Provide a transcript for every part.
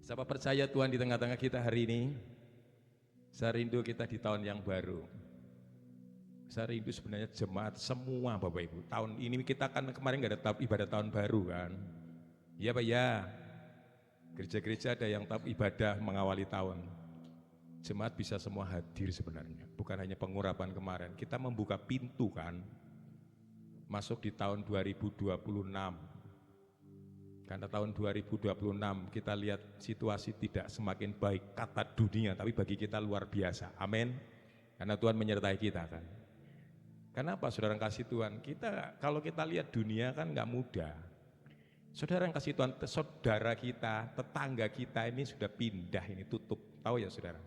Siapa percaya Tuhan di tengah-tengah kita hari ini? Saya rindu kita di tahun yang baru. Saya rindu sebenarnya jemaat semua Bapak Ibu. Tahun ini kita kan kemarin gak ada ibadah tahun baru kan. Iya Pak ya. Gereja-gereja ada yang tetap ibadah mengawali tahun. Jemaat bisa semua hadir sebenarnya. Bukan hanya pengurapan kemarin. Kita membuka pintu kan. Masuk di tahun 2026. Karena tahun 2026 kita lihat situasi tidak semakin baik kata dunia, tapi bagi kita luar biasa. Amin. Karena Tuhan menyertai kita kan. Kenapa saudara yang kasih Tuhan? Kalau kita lihat dunia kan nggak mudah. Saudara yang kasih Tuhan, saudara kita, tetangga kita ini sudah pindah, ini tutup. Tahu ya saudara?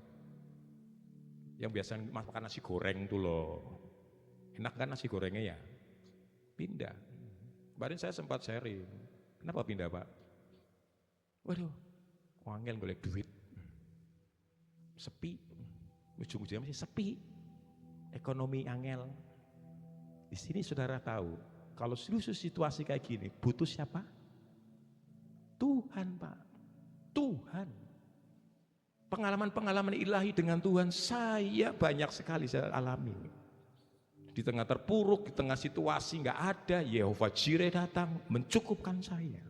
Yang biasa makan nasi goreng tuh loh. Enak kan nasi gorengnya ya? Pindah. Kemarin saya sempat sharing. Kenapa pindah Pak? Waduh, wangel golek duit. Sepi. Ujung-ujungnya masih sepi. Ekonomi angel. Di sini saudara tahu, kalau seluruh situasi kayak gini, butuh siapa? Tuhan Pak. Tuhan. Pengalaman-pengalaman ilahi dengan Tuhan saya banyak sekali saya alami. Di tengah terpuruk, di tengah situasi nggak ada, Yehova Jireh datang mencukupkan saya.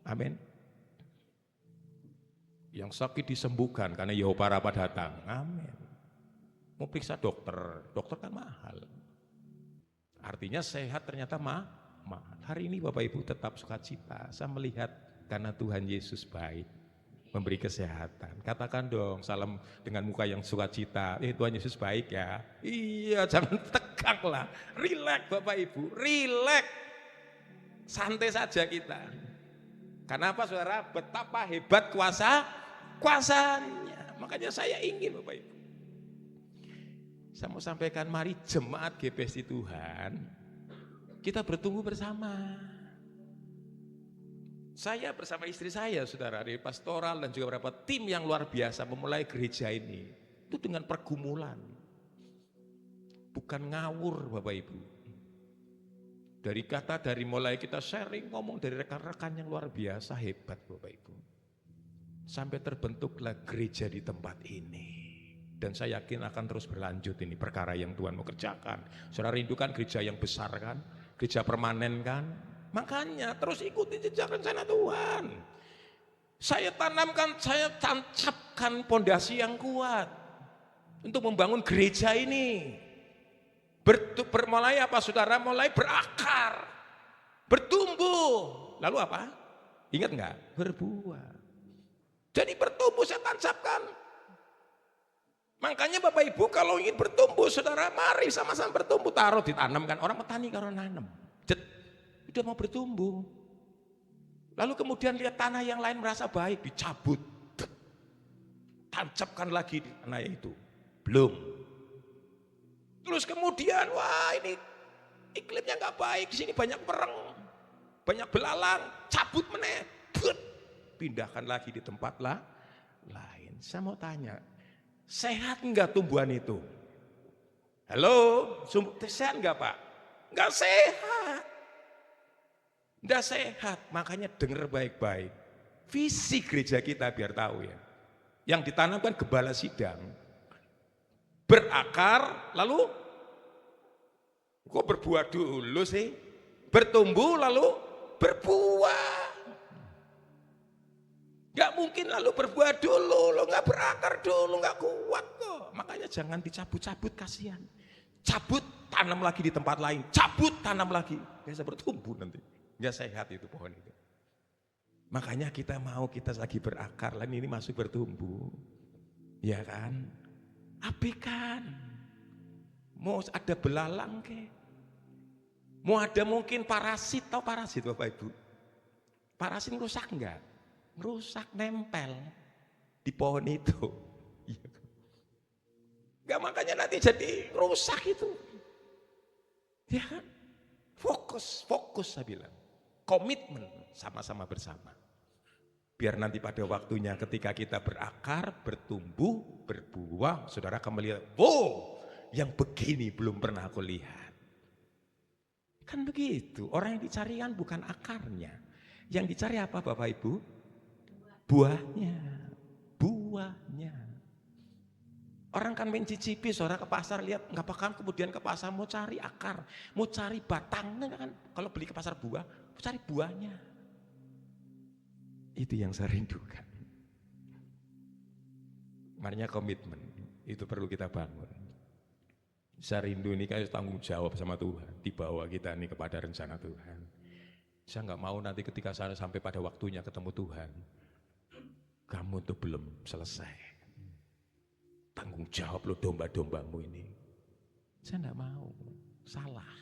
Amin. Yang sakit disembuhkan karena Yehova Rafa datang. Amin. Mau periksa dokter, dokter kan mahal. Artinya sehat ternyata mahal. Hari ini Bapak Ibu tetap sukacita. Saya melihat karena Tuhan Yesus baik, memberi kesehatan. Katakan dong salam dengan muka yang sukacita. Tuhan Yesus baik ya. Iya, jangan tegang lah. Rileks Bapak Ibu, rileks. Santai saja kita. Karena apa saudara? Betapa hebat kuasanya. Makanya saya ingin Bapak Ibu. Saya mau sampaikan, mari jemaat GPSI Tuhan, kita bertumbuh bersama. Saya bersama istri saya, saudara, dari pastoral dan juga beberapa tim yang luar biasa memulai gereja ini. Itu dengan pergumulan. Bukan ngawur Bapak Ibu. Dari mulai kita sharing, ngomong dari rekan-rekan yang luar biasa, hebat Bapak Ibu. Sampai terbentuklah gereja di tempat ini. Dan saya yakin akan terus berlanjut ini perkara yang Tuhan mau kerjakan. Saudara rindukan gereja yang besar kan? Gereja permanen kan? Makanya terus ikuti jejak rencana Tuhan. Saya tanamkan, saya tancapkan pondasi yang kuat untuk membangun gereja ini. Mulai apa saudara? Mulai berakar, bertumbuh. Lalu apa? Ingat nggak? Berbuah. Jadi bertumbuh saya tancapkan. Makanya Bapak Ibu kalau ingin bertumbuh, saudara mari sama-sama bertumbuh. Taruh ditanamkan, orang petani kalau nanam. Udah mau bertumbuh. Lalu kemudian lihat tanah yang lain merasa baik, dicabut. Tancapkan lagi di tanah itu. Belum. Terus kemudian, wah ini iklimnya nggak baik, di sini banyak pereng, banyak belalang, cabut meneh. Pindahkan lagi di tempat lain. Saya mau tanya, sehat enggak tumbuhan itu? Halo, sehat enggak Pak? Enggak sehat. Enggak sehat, makanya dengar baik-baik. Visi gereja kita biar tahu ya. Yang ditanamkan gembala sidang. Berakar, lalu kok berbuah dulu sih? Bertumbuh lalu berbuah. Gak mungkin lalu berbuah dulu, lo gak berakar dulu, gak kuat kok. Makanya jangan dicabut-cabut, kasihan. Cabut, tanam lagi di tempat lain. Cabut, tanam lagi. Biasa bertumbuh nanti. Gak sehat itu pohon itu. Makanya kita lagi berakar, lain ini masuk bertumbuh. Ya kan? Abaikan. Mau ada belalang ke? Mau ada mungkin parasit, tahu parasit Bapak Ibu? Parasit rusak enggak? Rusak nempel di pohon itu. Enggak, makanya nanti jadi rusak itu. Ya kan? Fokus saya bilang. Komitmen sama-sama bersama. Biar nanti pada waktunya ketika kita berakar, bertumbuh, berbuah, saudara akan melihat, wow, yang begini belum pernah aku lihat. Kan begitu, orang yang dicari kan bukan akarnya. Yang dicari apa Bapak Ibu? Buahnya. Orang kan mencicipi, saudara ke pasar lihat nggak bakal kemudian ke pasar mau cari akar, mau cari batangnya kan. Kalau beli ke pasar buah, mau cari buahnya. Itu yang saya rindukan. Makanya komitmen itu perlu kita bangun. Saya rindu ini kayak tanggung jawab sama Tuhan, dibawa kita ini kepada rencana Tuhan. Saya nggak mau nanti ketika saya sampai pada waktunya ketemu Tuhan, kamu tuh belum selesai. Tanggung jawab lo domba-dombamu ini. Saya enggak mau, salah.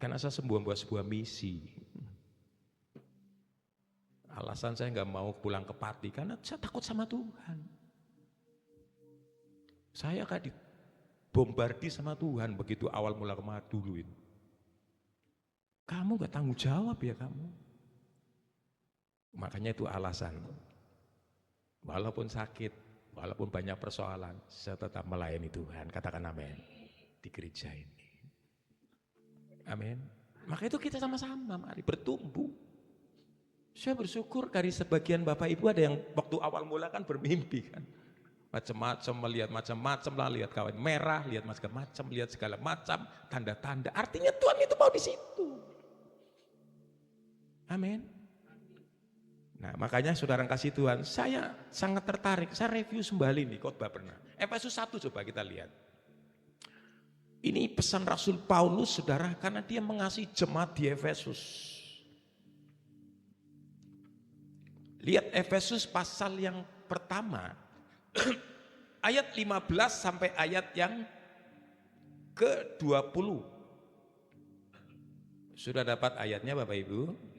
Karena saya sebuah misi. Alasan saya enggak mau pulang ke Pati karena saya takut sama Tuhan. Saya kayak dibombardi sama Tuhan begitu awal mula kemarin dulu itu. Kamu enggak tanggung jawab ya kamu. Makanya itu alasan. Walaupun sakit, walaupun banyak persoalan, saya tetap melayani Tuhan. Katakan amin. Di gereja ini. Amin. Maka itu kita sama-sama mari bertumbuh. Saya bersyukur dari sebagian Bapak Ibu ada yang waktu awal mula kan bermimpi kan. Macam-macam, melihat macam-macam lah, lihat kawan merah, lihat macam-macam, lihat segala macam, tanda-tanda. Artinya Tuhan itu mau di situ. Amin. Nah makanya saudara kasih Tuhan, saya sangat tertarik, saya review kembali nih khotbah pernah. Efesus 1 coba kita lihat. Ini pesan Rasul Paulus saudara, karena dia mengasihi jemaat di Efesus. Lihat Efesus pasal yang pertama, ayat 15 sampai ayat yang ke-20. Sudah dapat ayatnya Bapak Ibu?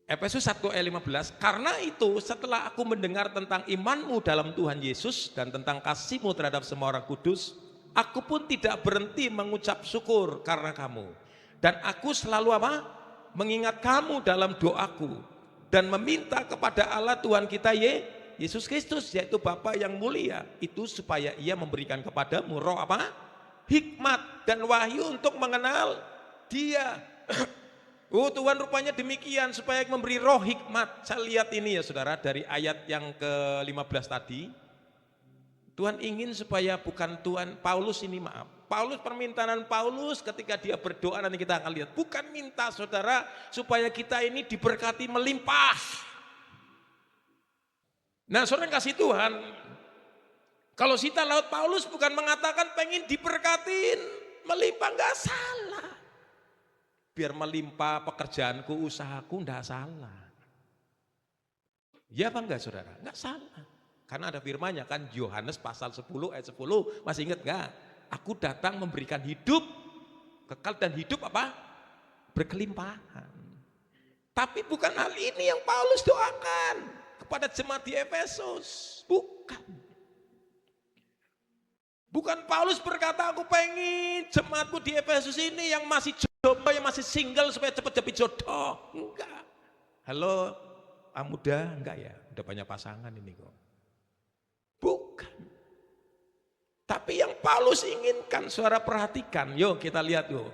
Efesus 1 ayat 15, karena itu setelah aku mendengar tentang imanmu dalam Tuhan Yesus dan tentang kasihmu terhadap semua orang kudus, aku pun tidak berhenti mengucap syukur karena kamu. Dan aku selalu apa? Mengingat kamu dalam doaku dan meminta kepada Allah Tuhan kita Yesus Kristus, yaitu Bapa yang mulia, itu supaya ia memberikan kepadamu roh apa? Hikmat dan wahyu untuk mengenal Dia. Oh Tuhan rupanya demikian supaya memberi roh hikmat. Saya lihat ini ya saudara dari ayat yang ke-15 tadi. Tuhan ingin supaya bukan Tuhan, Paulus ini maaf. Paulus permintaan Paulus ketika dia berdoa nanti kita akan lihat. Bukan minta saudara supaya kita ini diberkati melimpah. Nah saudara kasih Tuhan. Kalau kita laut Paulus bukan mengatakan pengen diberkatin melimpah, nggak salah. Biar melimpah pekerjaanku, usahaku, enggak salah. Ya apa enggak saudara? Enggak salah. Karena ada firmannya kan, Yohanes pasal 10 ayat 10, masih ingat enggak? Aku datang memberikan hidup kekal dan hidup apa? Berkelimpahan. Tapi bukan hal ini yang Paulus doakan kepada jemaat di Efesus. Bukan Paulus berkata aku pengen jemaatku di Efesus ini yang masih jomblo, yang masih single supaya cepat dapat jodoh. Enggak. Halo, muda enggak ya? Udah banyak pasangan ini kok. Bukan. Tapi yang Paulus inginkan, saudara perhatikan. Yuk kita lihat yuk.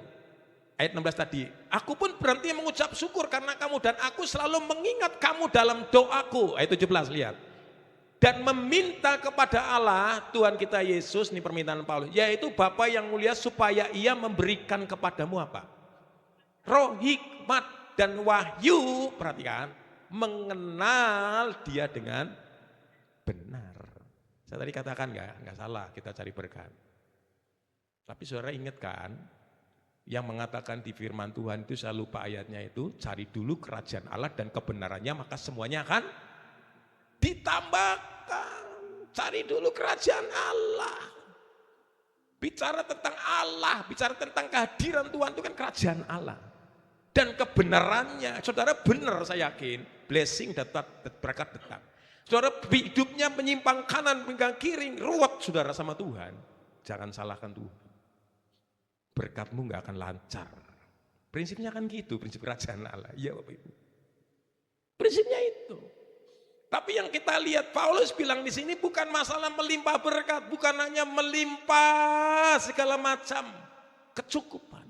Ayat 16 tadi. Aku pun berhenti mengucap syukur karena kamu dan aku selalu mengingat kamu dalam doaku. Ayat 17 lihat. Dan meminta kepada Allah Tuhan kita Yesus, ini permintaan Paulus, yaitu Bapa yang mulia supaya ia memberikan kepadamu apa? Roh hikmat dan wahyu, perhatikan, mengenal Dia dengan benar. Saya tadi katakan enggak salah kita cari berkat. Tapi saudara ingat kan, yang mengatakan di firman Tuhan itu saya lupa ayatnya itu, cari dulu kerajaan Allah dan kebenarannya maka semuanya akan ditambahkan. Cari dulu kerajaan Allah. Bicara tentang Allah, bicara tentang kehadiran Tuhan itu kan kerajaan Allah. Dan kebenarannya, saudara benar saya yakin, blessing datang, berkat datang. Saudara hidupnya menyimpang kanan, menyimpang kiri, ruwet saudara sama Tuhan. Jangan salahkan Tuhan. Berkatmu nggak akan lancar. Prinsipnya kan gitu, prinsip kerajaan Allah. Iya Bapak Ibu. Prinsipnya itu. Tapi yang kita lihat Paulus bilang di sini bukan masalah melimpah berkat, bukan hanya melimpah segala macam kecukupan.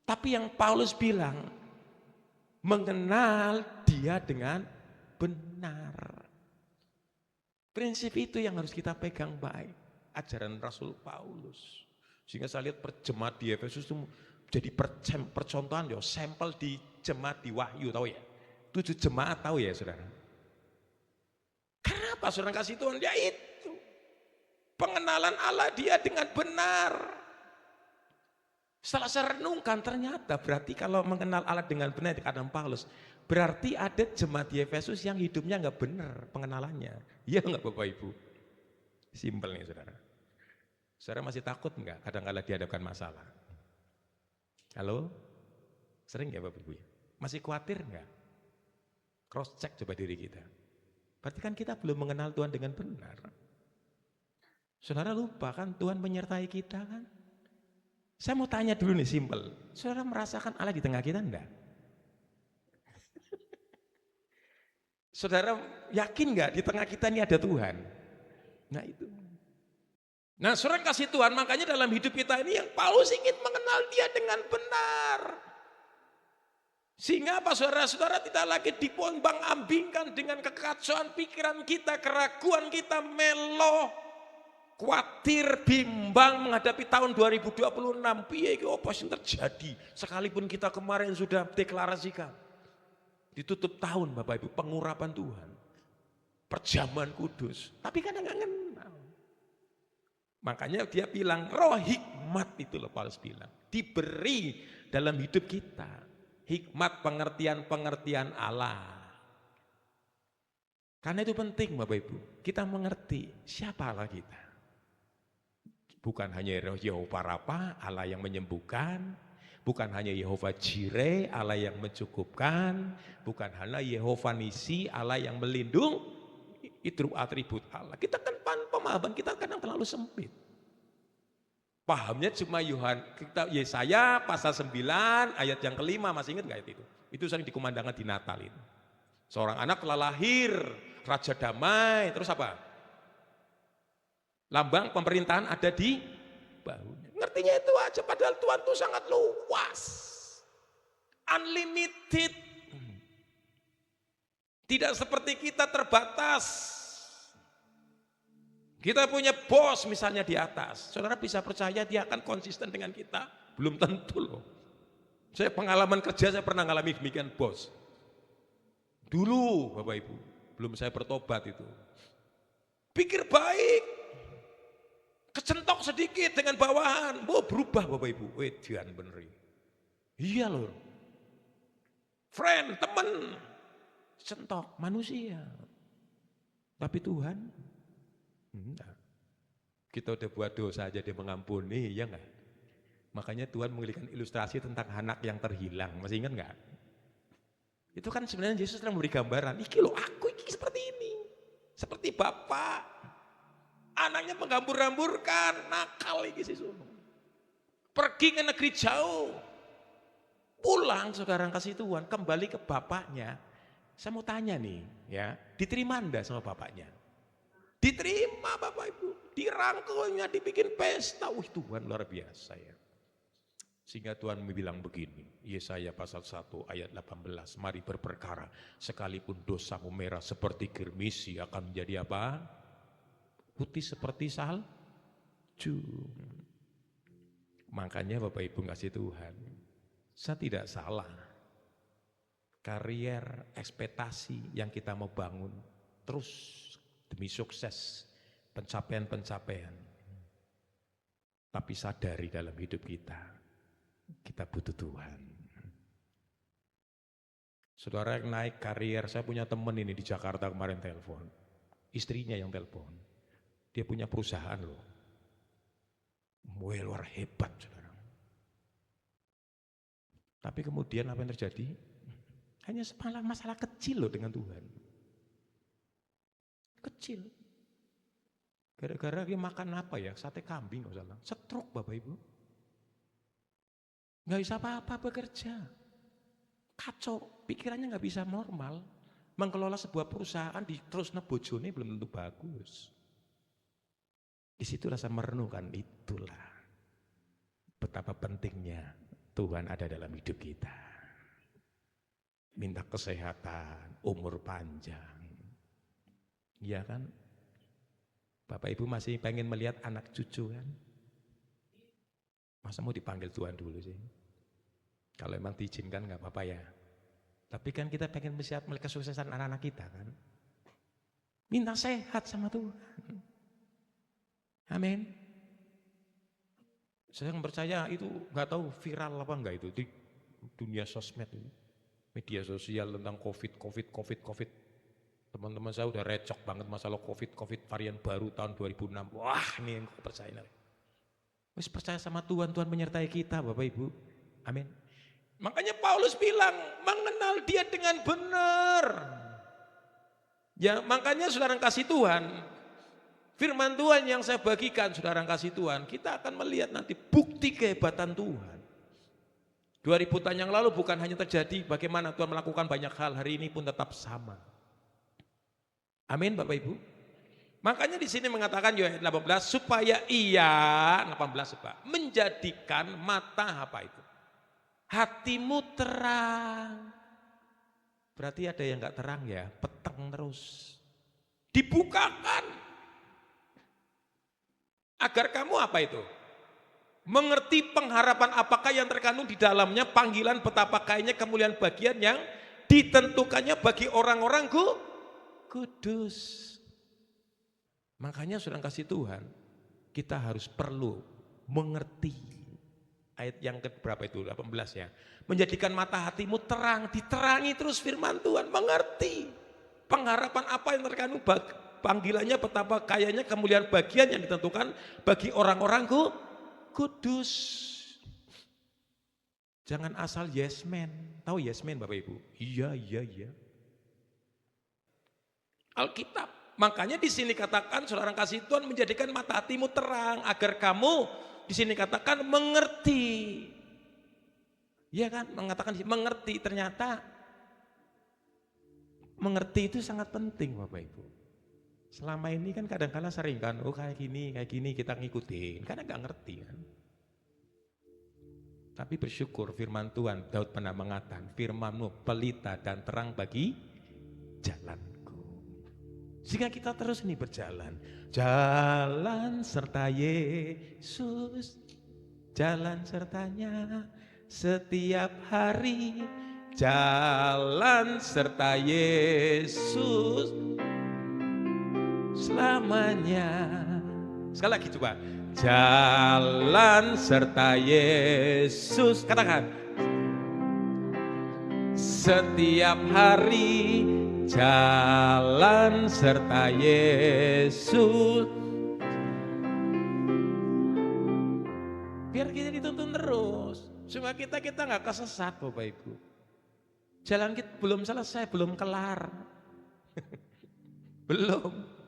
Tapi yang Paulus bilang mengenal Dia dengan benar. Prinsip itu yang harus kita pegang baik. Ajaran Rasul Paulus. Sehingga saya lihat jemaat di Efesus itu jadi percontohan ya, sampel di jemaat di Wahyu, tahu ya? 7 jemaat tahu ya saudara? Kenapa saudara kasih Tuhan? Ya itu. Pengenalan Allah dia dengan benar. Setelah saya renungkan ternyata berarti kalau mengenal Allah dengan benar kata Paulus, berarti ada jemaat di Efesus yang hidupnya nggak benar pengenalannya. Iya nggak Bapak Ibu? Simpel nih saudara. Saudara masih takut nggak kadang-kala dihadapkan masalah? Halo? Sering ya Bapak Ibu? Masih khawatir nggak? Cross check coba diri kita. Berarti kan kita belum mengenal Tuhan dengan benar. Saudara lupa kan Tuhan menyertai kita kan? Saya mau tanya dulu nih simpel. Saudara merasakan Allah di tengah kita enggak? Saudara yakin enggak di tengah kita ini ada Tuhan? Nah itu. Nah saudara kasih Tuhan, makanya dalam hidup kita ini yang Paulus ingin mengenal dia dengan benar. Sehingga apa saudara-saudara tidak lagi dipombang-ambingkan dengan kekacauan pikiran kita, keraguan kita, melo, khawatir, bimbang menghadapi tahun 2026. Piye iki apa sing terjadi? Sekalipun kita kemarin sudah deklarasikan ditutup tahun Bapak Ibu pengurapan Tuhan, perjamuan kudus, tapi kadang nggak kenal. Makanya dia bilang roh hikmat itu loh Paulus bilang diberi dalam hidup kita, hikmat pengertian Allah. Karena itu penting Bapak Ibu, kita mengerti siapa Allah kita. Bukan hanya Yehova Rafa, Allah yang menyembuhkan. Bukan hanya Yehova Jireh, Allah yang mencukupkan. Bukan hanya Yehova Nisi, Allah yang melindung. Itu atribut Allah. Kita kan pemahaman kita kadang terlalu sempit. Pahamnya cuma Yesaya pasal 9 ayat yang kelima, masih ingat gak itu? Itu sering dikumandangkan di Natal itu. Seorang anak telah lahir, Raja Damai, terus apa? Lambang pemerintahan ada di bahunya. Ngertinya itu aja, padahal Tuhan itu sangat luas. Unlimited. Tidak seperti kita terbatas. Kita punya bos misalnya di atas. Saudara bisa percaya dia akan konsisten dengan kita? Belum tentu loh. Saya pengalaman kerja saya pernah ngalami demikian bos. Dulu Bapak Ibu, belum saya bertobat itu. Pikir baik. Kecentok sedikit dengan bawahan, berubah Bapak Ibu. Dian bener. Iya loh. Friend, teman, centok manusia. Tapi Tuhan, enggak. Kita udah buat dosa aja dia mengampuni, ya enggak? Makanya Tuhan memberikan ilustrasi tentang anak yang terhilang. Masih ingat enggak? Itu kan sebenarnya Yesus sedang memberi gambaran. Iki loh, aku iki seperti ini. Seperti Bapak. Anaknya menghambur-hamburkan, nakal iki siswa. Pergi ke negeri jauh. Pulang saudara kasih Tuhan, kembali ke bapaknya. Saya mau tanya nih, ya, diterima enggak sama bapaknya? Diterima Bapak Ibu, dirangkulnya, dibikin pesta. Tuhan luar biasa ya. Sehingga Tuhan bilang begini, Yesaya pasal 1 ayat 18, mari berperkara, sekalipun dosamu merah seperti kirmisi akan menjadi apa? Putih seperti salju. Makanya Bapak Ibu kasih Tuhan, saya tidak salah. Karier, ekspektasi yang kita mau bangun terus demi sukses, pencapaian-pencapaian. Tapi sadari dalam hidup kita butuh Tuhan. Saudara yang naik karier, saya punya teman ini di Jakarta kemarin telepon. Istrinya yang telepon. Dia punya perusahaan loh. Luar hebat saudara. Tapi kemudian apa yang terjadi? Hanya masalah kecil loh dengan Tuhan. Kecil. Gara-gara dia makan apa ya? Sate kambing nggak salah. Stroke Bapak Ibu. Nggak bisa apa-apa bekerja. Kacau. Pikirannya nggak bisa normal. Mengelola sebuah perusahaan di terus nebojone belum tentu bagus. Di situ rasa merenungkan, itulah betapa pentingnya Tuhan ada dalam hidup kita. Minta kesehatan, umur panjang. Iya kan? Bapak Ibu masih pengen melihat anak cucu kan? Masa mau dipanggil Tuhan dulu sih? Kalau emang diizinkan nggak apa-apa ya. Tapi kan kita pengen melihat kesuksesan anak-anak kita kan? Minta sehat sama Tuhan. Amin. Saya percaya itu nggak tahu viral apa enggak itu di dunia sosmed ini. Media sosial tentang COVID. Teman-teman saya udah recok banget masalah COVID varian baru tahun 2006. Wah, ini yang aku percaya. Wis percaya sama Tuhan, Tuhan menyertai kita Bapak Ibu. Amin. Makanya Paulus bilang, mengenal dia dengan benar. Ya, makanya saudara kasih Tuhan, firman Tuhan yang saya bagikan saudara kasih Tuhan, kita akan melihat nanti bukti kehebatan Tuhan. 2000 tahun yang lalu bukan hanya terjadi bagaimana Tuhan melakukan banyak hal, hari ini pun tetap sama. Amin Bapak Ibu. Makanya di sini mengatakan Yohanes 18 supaya ia 18 Pak, menjadikan mata apa itu? Hatimu terang. Berarti ada yang enggak terang ya, peteng terus. Dibukakan. Agar kamu apa itu? Mengerti pengharapan apakah yang terkandung di dalamnya, panggilan betapa kayanya kemuliaan bagian yang ditentukannya bagi orang-orang kudus. Makanya saudara kasih Tuhan, kita harus perlu mengerti. Ayat yang keberapa itu? 18 ya. Menjadikan mata hatimu terang, diterangi terus firman Tuhan, mengerti. Pengharapan apa yang terkandung panggilannya betapa kayanya kemuliaan bagian yang ditentukan bagi orang-orang kudus. Jangan asal yes man. Tahu yes man Bapak Ibu? Iya. Alkitab. Makanya di sini katakan saudara kasih Tuhan menjadikan mata hatimu terang agar kamu di sini katakan mengerti. Iya kan? Mengatakan mengerti, ternyata mengerti itu sangat penting Bapak Ibu. Selama ini kan kadang-kadang sering kan, oh kayak gini kita ngikutin, karena nggak ngerti kan. Tapi bersyukur firman Tuhan, Daud pernah mengatakan, firman-Mu pelita dan terang bagi jalanku. Sehingga kita terus nih berjalan. Jalan serta Yesus, jalan sertanya setiap hari. Jalan serta Yesus selamanya. Sekali lagi coba. Jalan serta Yesus, katakan. Setiap hari jalan serta Yesus. Biar kita dituntun terus. Supaya kita nggak kesesat Bapak Ibu. Jalan kita belum selesai, belum kelar. Belum.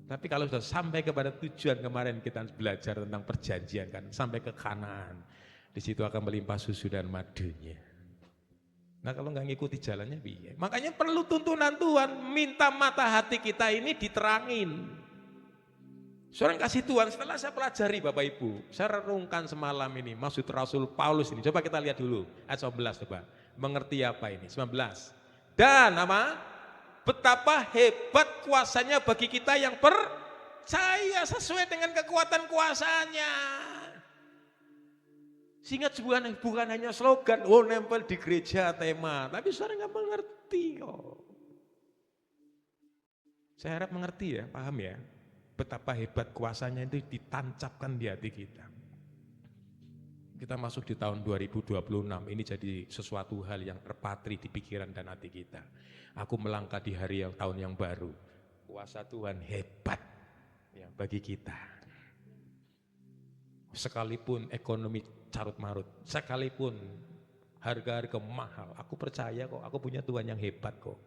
Tapi kalau sudah sampai kepada tujuan, kemarin kita belajar tentang perjanjian kan, sampai ke Kanaan. Di situ akan melimpah susu dan madunya. Nah kalau nggak ngikuti jalannya biar. Makanya perlu tuntunan Tuhan, minta mata hati kita ini diterangin. Seorang kasih Tuhan, setelah saya pelajari Bapak Ibu, saya renungkan semalam ini, maksud Rasul Paulus ini. Coba kita lihat dulu, ayat 19 coba. Mengerti apa ini? 19. Dan apa? Betapa hebat kuasanya bagi kita yang percaya sesuai dengan kekuatan kuasanya. Sehingga bukan hanya slogan, oh nempel di gereja tema, tapi saudara nggak mengerti kok. Saya harap mengerti ya, paham ya. Betapa hebat kuasanya itu ditancapkan di hati kita. Kita masuk di tahun 2026, ini jadi sesuatu hal yang terpatri di pikiran dan hati kita. Aku melangkah di hari tahun yang baru. Kuasa Tuhan hebat ya, bagi kita. Sekalipun ekonomi carut marut, sekalipun harga-harga mahal, aku percaya kok, aku punya Tuhan yang hebat kok.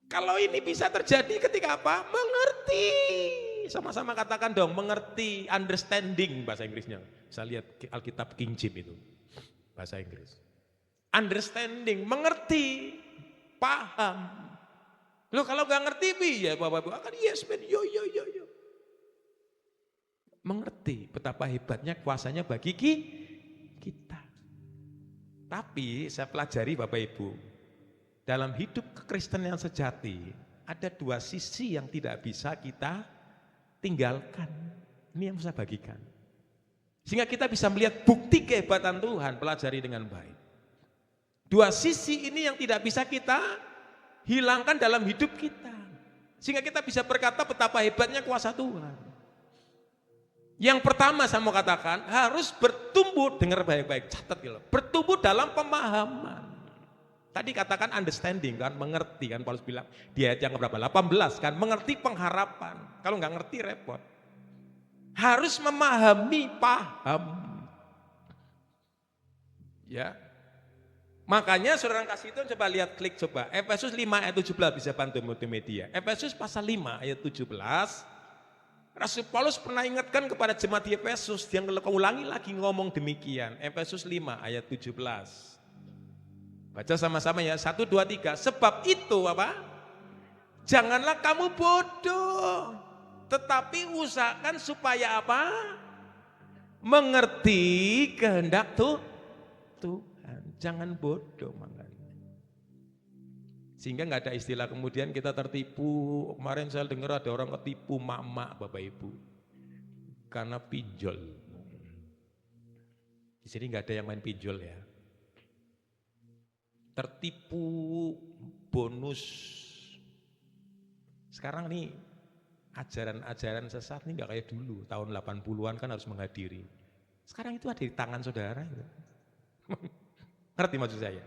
Kalau ini bisa terjadi ketika apa? Mengerti. Sama-sama katakan dong, mengerti, understanding bahasa Inggrisnya. Saya lihat Alkitab King James itu, bahasa Inggris. Understanding, mengerti, paham. Loh kalau nggak ngerti ya Bapak-Bapak akan yes man, yo. Mengerti betapa hebatnya kuasanya bagi kita. Tapi saya pelajari Bapak Ibu, dalam hidup kekristenan yang sejati, ada dua sisi yang tidak bisa kita tinggalkan. Ini yang saya bagikan. Sehingga kita bisa melihat bukti kehebatan Tuhan, pelajari dengan baik. Dua sisi ini yang tidak bisa kita hilangkan dalam hidup kita. Sehingga kita bisa berkata betapa hebatnya kuasa Tuhan. Yang pertama saya mau katakan, harus bertumbuh, dengar baik-baik, catat gitu, bertumbuh dalam pemahaman. Tadi katakan understanding kan, mengerti kan, Paulus bilang di ayat yang berapa? 18 kan, mengerti pengharapan. Kalau nggak ngerti repot. Harus memahami, paham. Ya. Makanya saudara kasih itu coba lihat, klik coba. Efesus 5 ayat 17 bisa bantu multimedia. Efesus pasal 5 ayat 17. Rasul Paulus pernah ingatkan kepada jemaat di Efesus, dia ulangi lagi ngomong demikian. Efesus 5 ayat 17. Baca sama-sama ya, 1, 2, 3. Sebab itu apa? Janganlah kamu bodoh, tetapi usahakan supaya apa? Mengerti kehendak Tuhan. Jangan bodoh makanya. Sehingga nggak ada istilah kemudian kita tertipu. Kemarin saya dengar ada orang ketipu mak-mak Bapak Ibu karena pinjol. Di sini nggak ada yang main pinjol ya. Tertipu bonus. Sekarang nih ajaran-ajaran sesat nih nggak kayak dulu. Tahun 80-an kan harus menghadiri. Sekarang itu ada di tangan saudara. Ngerti maksud saya?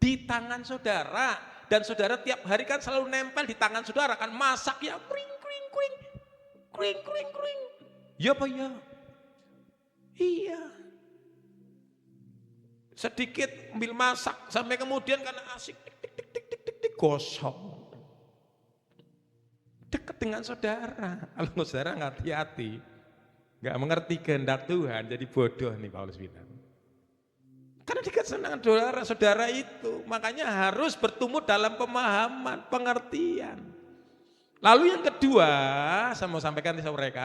Di tangan saudara, dan saudara tiap hari kan selalu nempel di tangan saudara kan, masak ya kring kring kring kring kring kring. Ya Pak ya? Iya. Sedikit ambil masak sampai kemudian karena asik tik tik tik tik tik tik, tik gosong. Dekat dengan saudara. Kalau saudara nggak hati-hati, nggak mengerti kehendak Tuhan, jadi bodoh nih Paulus bilang. Karena dekat dengan saudara-saudara itu, makanya harus bertumbuh dalam pemahaman, pengertian. Lalu yang kedua, saya mau sampaikan,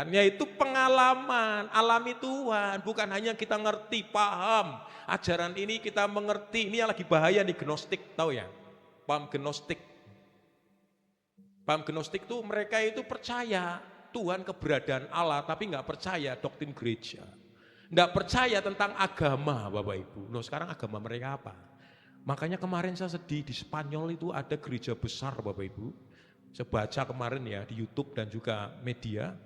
yaitu pengalaman, alami Tuhan. Bukan hanya kita ngerti, paham, ajaran ini kita mengerti, ini yang lagi bahaya nih gnostik, tahu ya? Paham gnostik. Paham gnostik itu mereka itu percaya Tuhan keberadaan Allah, tapi nggak percaya doktrin gereja. Nggak percaya tentang agama Bapak Ibu. Loh sekarang agama mereka apa? Makanya kemarin saya sedih, di Spanyol itu ada gereja besar Bapak Ibu. Saya baca kemarin ya di YouTube dan juga media.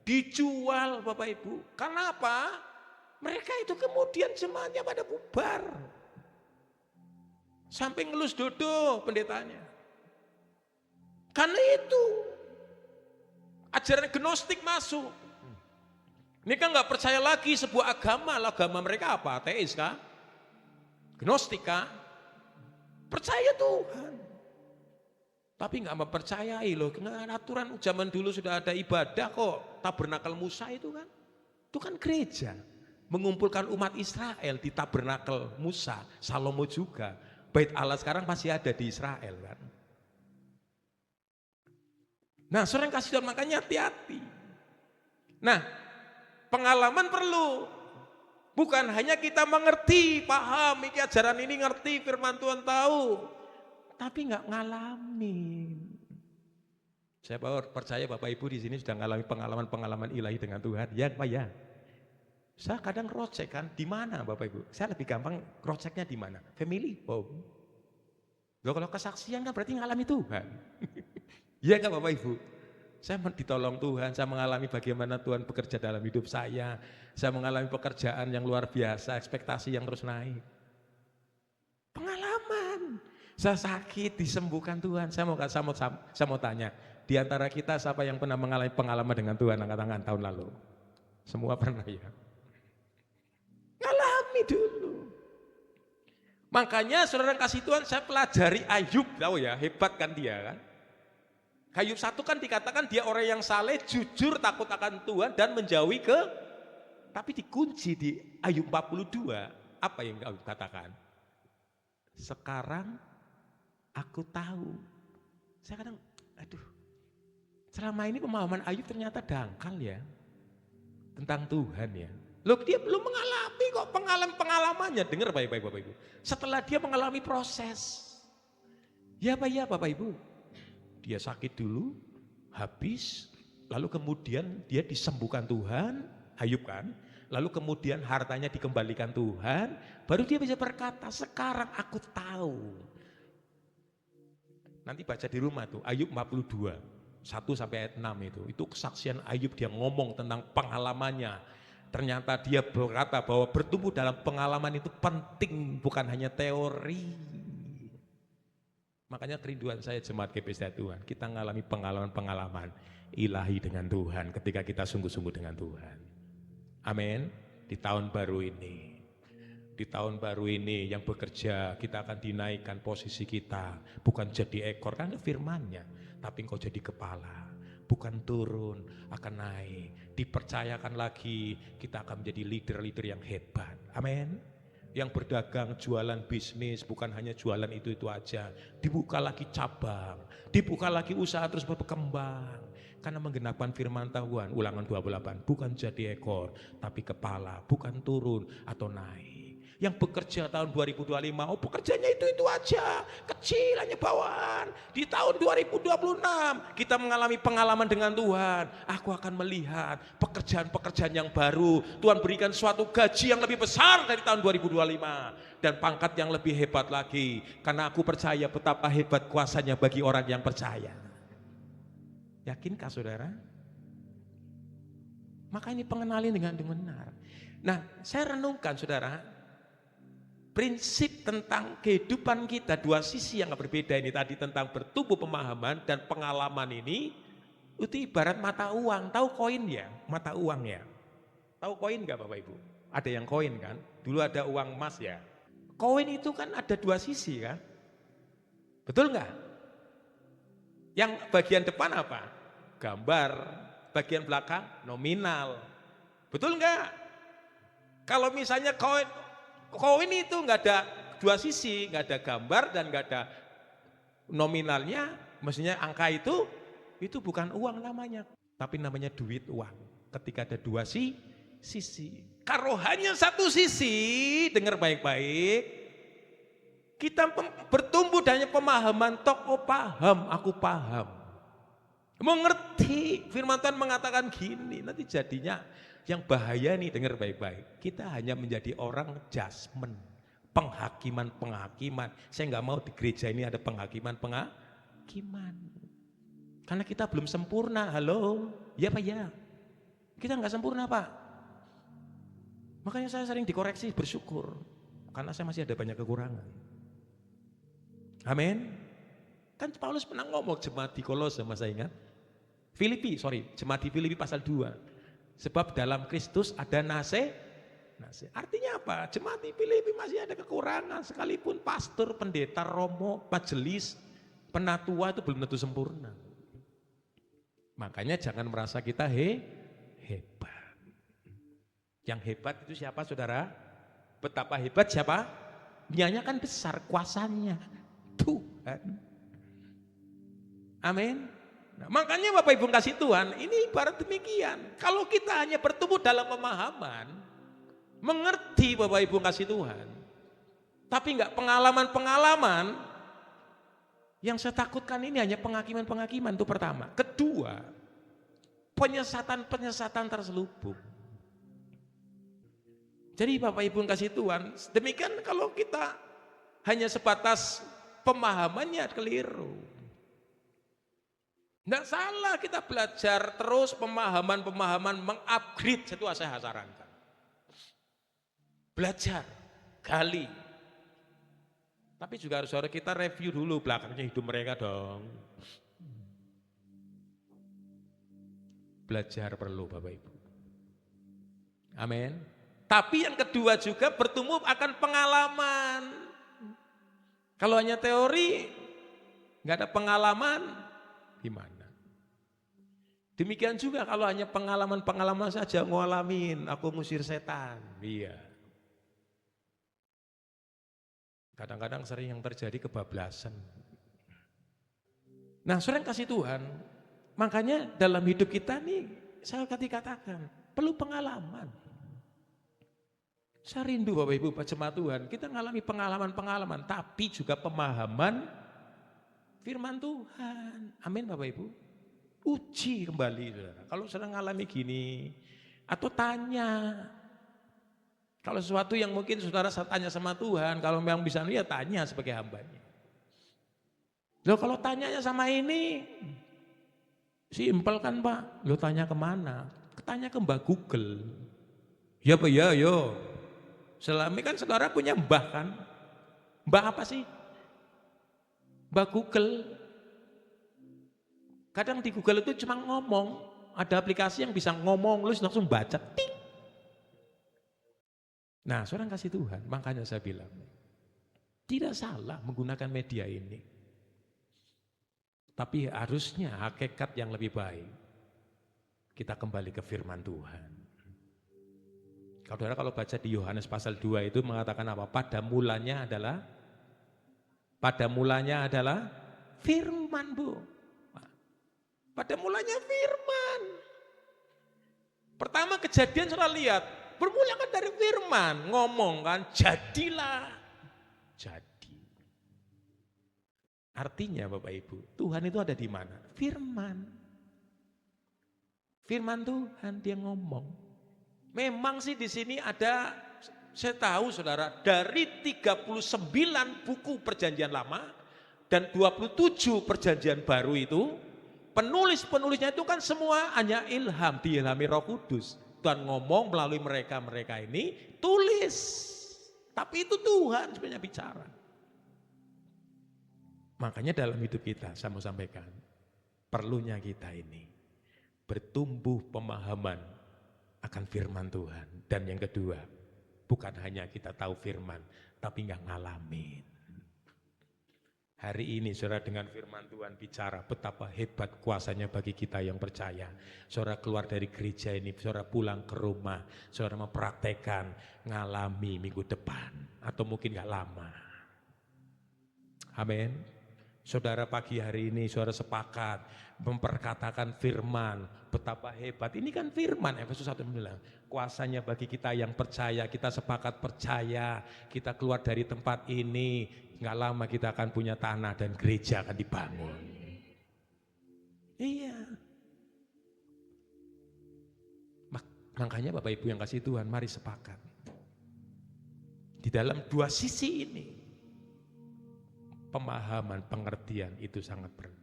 Dijual Bapak Ibu. Karena apa? Mereka itu kemudian jemaatnya pada bubar. Sampai ngelus dodo pendetanya. Karena itu ajaran gnostik masuk. Ini kan nggak percaya lagi sebuah agama. Agama mereka apa? Ateis kah? Gnostik kah? Percaya Tuhan. Tapi nggak mempercayai loh. Aturan zaman dulu sudah ada ibadah kok. Tabernakel Musa itu kan. Itu kan gereja. Mengumpulkan umat Israel di tabernakel Musa. Salomo juga. Bait Allah sekarang masih ada di Israel kan. Nah saudara yang kasih Tuhan, makanya hati-hati. Nah pengalaman perlu, bukan hanya kita mengerti, paham, iki ajaran ini ngerti, firman Tuhan tahu, tapi nggak ngalamin. Saya percaya Bapak Ibu di sini sudah mengalami pengalaman-pengalaman ilahi dengan Tuhan, ya Pak ya. Saya kadang crosscheck kan, di mana Bapak Ibu? Saya lebih gampang crosschecknya di mana? Family home. Loh, kalau kesaksian kan berarti ngalami Tuhan. Iya kan Bapak Ibu? Saya ditolong Tuhan, saya mengalami bagaimana Tuhan bekerja dalam hidup saya mengalami pekerjaan yang luar biasa, ekspektasi yang terus naik. Pengalaman, saya sakit disembuhkan Tuhan. Saya mau tanya, di antara kita siapa yang pernah mengalami pengalaman dengan Tuhan angkat tangan tahun lalu? Semua pernah ya? Ngalami dulu. Makanya saudara kasih Tuhan, saya pelajari Ayub, tahu ya, hebat kan dia kan? Ayub 1 kan dikatakan dia orang yang saleh, jujur, takut akan Tuhan dan menjauhi tapi dikunci di Ayub 42, apa yang Ayub katakan? Sekarang aku tahu. Saya kadang, selama ini pemahaman Ayub ternyata dangkal ya, tentang Tuhan ya. Loh dia belum mengalami kok pengalamannya, dengar baik-baik Bapak Ibu. Setelah dia mengalami proses, ya Bapak Ibu. Dia sakit dulu, habis, lalu kemudian dia disembuhkan Tuhan, Ayub kan, lalu kemudian hartanya dikembalikan Tuhan, baru dia bisa berkata, sekarang aku tahu. Nanti baca di rumah tuh, Ayub 42, 1 sampai ayat 6 itu kesaksian Ayub, dia ngomong tentang pengalamannya. Ternyata dia berkata bahwa bertumbuh dalam pengalaman itu penting, bukan hanya teori. Makanya kerinduan saya jemaat GPST Tuhan, kita mengalami pengalaman-pengalaman ilahi dengan Tuhan ketika kita sungguh-sungguh dengan Tuhan. Amin. Di tahun baru ini yang bekerja, kita akan dinaikkan posisi kita, bukan jadi ekor kan firman-Nya, tapi engkau jadi kepala, bukan turun, akan naik. Dipercayakan lagi, kita akan menjadi leader-leader yang hebat. Amin. Yang berdagang, jualan bisnis, bukan hanya jualan itu aja, dibuka lagi cabang, dibuka lagi usaha terus berkembang. Karena menggenapkan firman Tuhan, Ulangan 28, bukan jadi ekor, tapi kepala, bukan turun atau naik. Yang bekerja tahun 2025, pekerjaannya itu aja, kecil, hanya bawaan. Di tahun 2026 kita mengalami pengalaman dengan Tuhan. Aku akan melihat pekerjaan-pekerjaan yang baru. Tuhan berikan suatu gaji yang lebih besar dari tahun 2025 dan pangkat yang lebih hebat lagi. Karena aku percaya betapa hebat kuasanya bagi orang yang percaya. Yakinkah saudara? Maka ini pengenalan dengan benar. Nah, saya renungkan saudara, prinsip tentang kehidupan kita, dua sisi yang berbeda ini tadi tentang bertumbuh pemahaman dan pengalaman ini, itu ibarat mata uang. Tahu koin ya? Mata uang ya. Tahu koin gak Bapak Ibu? Ada yang koin kan? Dulu ada uang emas ya. Koin itu kan ada dua sisi kan? Betul nggak? Yang bagian depan apa? Gambar. Bagian belakang nominal. Betul nggak? Kalau misalnya koin itu nggak ada dua sisi, nggak ada gambar dan nggak ada nominalnya, mestinya angka itu bukan uang namanya, tapi namanya duit uang. Ketika ada dua sisi, kalau hanya satu sisi, dengar baik-baik, kita bertumbuh dari pemahaman aku paham, mengerti. Firman Tuhan mengatakan gini, nanti jadinya yang bahaya nih, dengar baik-baik, kita hanya menjadi orang judgment, penghakiman. Saya nggak mau di gereja ini ada penghakiman, karena kita belum sempurna. Halo, ya Pak ya, kita nggak sempurna Pak. Makanya saya sering dikoreksi, bersyukur, karena saya masih ada banyak kekurangan. Amin. Kan Paulus pernah ngomong jemaat di Kolose, saya ingat. Jemaat di Filipi pasal 2. Sebab dalam Kristus ada nasihat. Artinya apa? Jemaat di Filipi masih ada kekurangan, sekalipun pastor, pendeta, romo, majelis, penatua itu belum tentu sempurna. Makanya jangan merasa kita hebat. Yang hebat itu siapa saudara? Betapa hebat siapa? Dianya kan besar kuasanya, Tuhan. Amin. Nah, makanya Bapak Ibu kasih Tuhan, ini ibarat demikian. Kalau kita hanya bertumbuh dalam pemahaman, mengerti Bapak Ibu kasih Tuhan, tapi enggak pengalaman-pengalaman, yang saya takutkan ini hanya penghakiman itu pertama. Kedua, penyesatan terselubung. Jadi Bapak Ibu kasih Tuhan, demikian kalau kita hanya sebatas pemahamannya keliru. Tidak salah kita belajar terus pemahaman mengupgrade, itu saya sarankan. Belajar, gali. Tapi juga harus kita review dulu belakangnya hidup mereka dong. Belajar perlu Bapak Ibu. Amin. Tapi yang kedua juga bertumbuh akan pengalaman. Kalau hanya teori, nggak ada pengalaman, gimana? Demikian juga kalau hanya pengalaman saja ngalamin, aku ngusir setan, iya. Kadang-kadang sering yang terjadi kebablasan. Nah, saudara kasih Tuhan, makanya dalam hidup kita nih, saya tadi katakan, perlu pengalaman. Saya rindu Bapak Ibu jemaat Tuhan, kita mengalami pengalaman-pengalaman, tapi juga pemahaman firman Tuhan. Amin Bapak Ibu. Uji kembali saudara. Kalau sedang ngalami gini, atau tanya. Kalau sesuatu yang mungkin saudara tanya sama Tuhan, kalau memang bisa ya tanya sebagai hambanya. Loh kalau tanyanya sama ini, simpel kan Pak, lo tanya kemana? Tanya ke Mbak Google. Ya Pak, ya yo. Selama kan saudara punya mbah kan? Mbah apa sih? Mbah Google. Kadang di Google itu cuma ngomong, ada aplikasi yang bisa ngomong, lu langsung baca, ting. Nah, seorang kasih Tuhan, makanya saya bilang, tidak salah menggunakan media ini. Tapi harusnya hakikat yang lebih baik, kita kembali ke firman Tuhan. Kalau baca di Yohanes pasal 2 itu mengatakan apa? Pada mulanya adalah firman, Bu. Pada mulanya firman. Pertama kejadian saudara lihat, bermula kan dari firman, ngomong kan, jadilah. Jadi. Artinya Bapak Ibu, Tuhan itu ada di mana? Firman. Firman Tuhan dia ngomong. Memang sih di sini ada, saya tahu saudara, dari 39 buku perjanjian lama dan 27 perjanjian baru itu, penulis-penulisnya itu kan semua hanya ilham, diilhami Roh Kudus. Tuhan ngomong melalui mereka ini, tulis. Tapi itu Tuhan sebenarnya bicara. Makanya dalam hidup kita, saya mau sampaikan, perlunya kita ini bertumbuh pemahaman akan firman Tuhan. Dan yang kedua, bukan hanya kita tahu firman, tapi nggak ngalamin. Hari ini saudara dengan firman Tuhan bicara betapa hebat kuasanya bagi kita yang percaya. Saudara keluar dari gereja ini, saudara pulang ke rumah, saudara mempraktekkan, ngalami minggu depan. Atau mungkin gak lama. Amin. Saudara pagi hari ini, saudara sepakat memperkatakan firman, betapa hebat. Ini kan firman, Efesus 1 bilang, kuasanya bagi kita yang percaya, kita sepakat percaya, kita keluar dari tempat ini, nggak lama kita akan punya tanah dan gereja akan dibangun. Iya. Makanya Bapak Ibu yang kasih Tuhan, mari sepakat. Di dalam dua sisi ini, pemahaman, pengertian itu sangat perlu.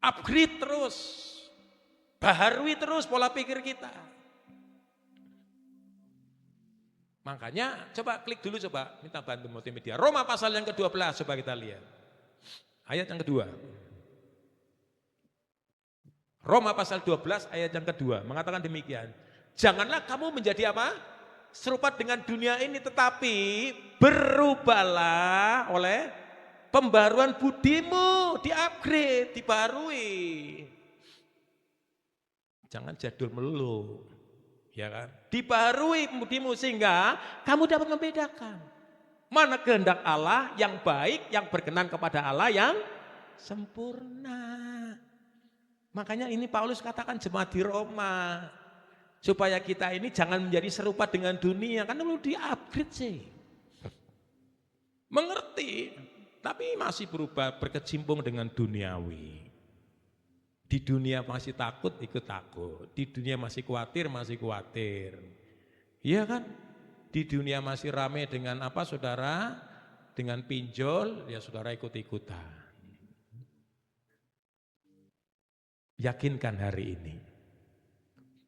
Upgrade terus, baharui terus pola pikir kita. Makanya coba klik dulu, coba minta bantu multimedia. Roma pasal yang ke-12, coba kita lihat. Ayat yang kedua. Roma pasal 12 ayat yang kedua mengatakan demikian. Janganlah kamu menjadi apa? Serupa dengan dunia ini, tetapi berubahlah oleh pembaruan budimu, di-upgrade, dibarui. Jangan jadul melulu. Ya kan? Dibarui budimu sehingga kamu dapat membedakan mana kehendak Allah yang baik, yang berkenan kepada Allah yang sempurna. Makanya ini Paulus katakan jemaat di Roma, supaya kita ini jangan menjadi serupa dengan dunia, kan perlu di-upgrade sih. Mengerti, tapi masih berubah, berkecimpung dengan duniawi. Di dunia masih takut, ikut takut. Di dunia masih khawatir, masih khawatir. Iya kan? Di dunia masih rame dengan apa saudara? Dengan pinjol, ya saudara ikut-ikutan. Yakinkan hari ini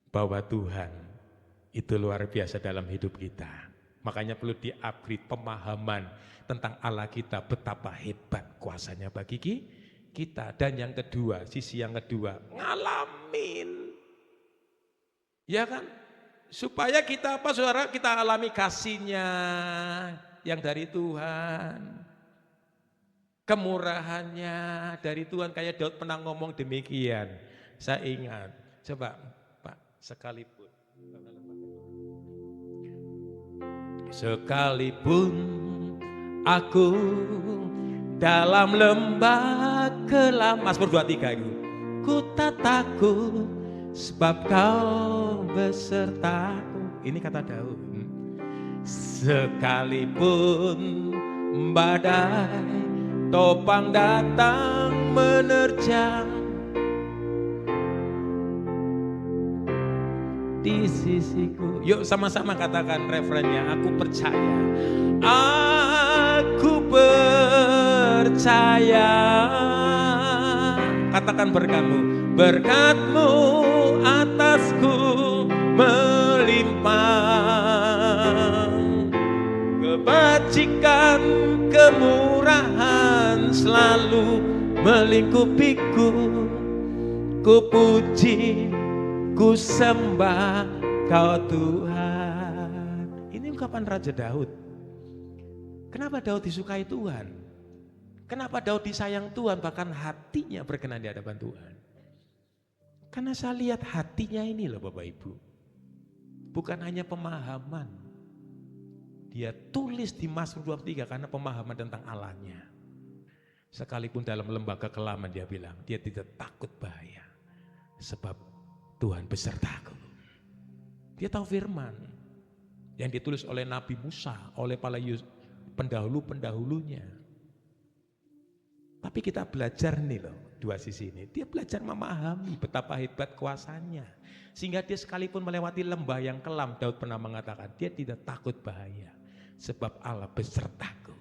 bahwa Tuhan itu luar biasa dalam hidup kita. Makanya perlu di-upgrade pemahaman tentang Allah kita, betapa hebat kuasanya bagi kita. Dan yang kedua, sisi yang kedua, ngalamin. Ya kan? Supaya kita apa saudara, kita alami kasihnya yang dari Tuhan. Kemurahannya dari Tuhan, kayak Daud pernah ngomong demikian. Saya ingat, coba Pak, sekalipun aku dalam lembah kelam, Mazmur 23 itu, ku tak takut sebab kau besertaku. Ini kata Daud. Sekalipun badai topang datang menerjang di sisiku. Yuk sama-sama katakan refrennya, aku percaya. Aku percaya. Katakan berkatmu, berkatmu atasku melimpah. Kebajikan, kemurahan selalu melingkupiku. Ku puji, ku sembah Kau Tuhan. Ini ungkapan Raja Daud. Kenapa Daud disukai Tuhan? Kenapa Daud disayang Tuhan? Bahkan hatinya berkenan di hadapan Tuhan. Karena saya lihat hatinya ini loh Bapak Ibu. Bukan hanya pemahaman. Dia tulis di Mazmur 23 karena pemahaman tentang Allahnya. Sekalipun dalam lembah kekelaman dia bilang, dia tidak takut bahaya. Sebab Tuhan besertaku. Dia tahu firman yang ditulis oleh Nabi Musa, oleh para pendahulu-pendahulunya. Tapi kita belajar nih loh, dua sisi ini. Dia belajar memahami betapa hebat kuasanya. Sehingga dia sekalipun melewati lembah yang kelam, Daud pernah mengatakan, dia tidak takut bahaya. Sebab Allah besertaku.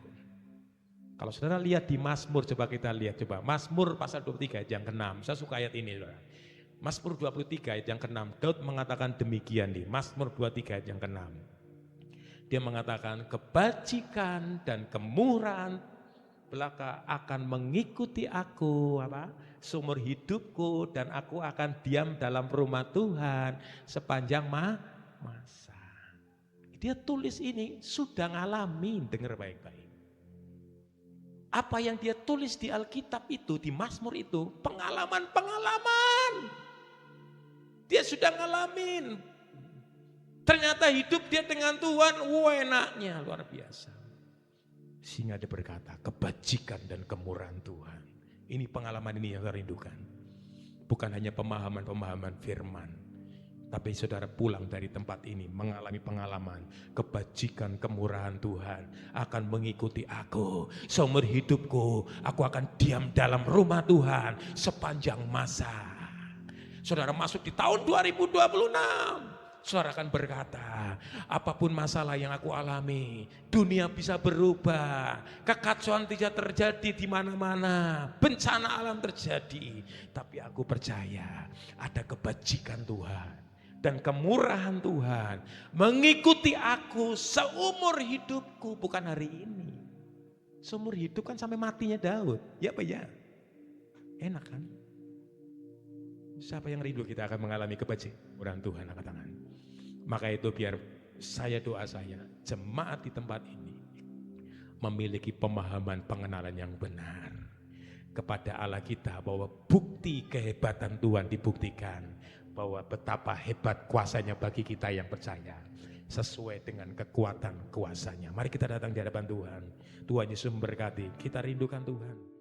Kalau saudara lihat di Mazmur, coba kita lihat, coba. Mazmur pasal 23 ayat yang ke-6, saya suka ayat ini saudara. Mazmur 23 ayat yang ke-6, Daud mengatakan demikian nih, Mazmur 23 ayat yang ke-6. Dia mengatakan kebajikan dan kemurahan belaka akan mengikuti aku seumur hidupku, dan aku akan diam dalam rumah Tuhan sepanjang masa. Dia tulis ini sudah ngalamin, dengar baik-baik. Apa yang dia tulis di Alkitab itu, di Mazmur itu, pengalaman-pengalaman. Dia sudah ngalamin. Ternyata hidup dia dengan Tuhan, enaknya luar biasa. Sehingga dia berkata, kebajikan dan kemurahan Tuhan. Ini pengalaman ini yang saya rindukan. Bukan hanya pemahaman-pemahaman firman. Tapi saudara pulang dari tempat ini mengalami pengalaman kebajikan, kemurahan Tuhan akan mengikuti aku. Seumur hidupku, aku akan diam dalam rumah Tuhan sepanjang masa. Saudara masuk di tahun 2026. Saudara akan berkata, apapun masalah yang aku alami, dunia bisa berubah, kekacauan tidak terjadi di mana-mana, bencana alam terjadi, tapi aku percaya ada kebajikan Tuhan dan kemurahan Tuhan mengikuti aku seumur hidupku, bukan hari ini. Seumur hidup kan sampai matinya Daud, ya Pak ya? Enak kan? Siapa yang rindu kita akan mengalami kebajikan Tuhan, angkat tangan. Maka itu biar doa saya, jemaat di tempat ini memiliki pemahaman pengenalan yang benar kepada Allah kita, bahwa bukti kehebatan Tuhan dibuktikan, bahwa betapa hebat kuasanya bagi kita yang percaya, sesuai dengan kekuatan kuasanya. Mari kita datang di hadapan Tuhan. Tuhan Yesus memberkati, kita rindukan Tuhan.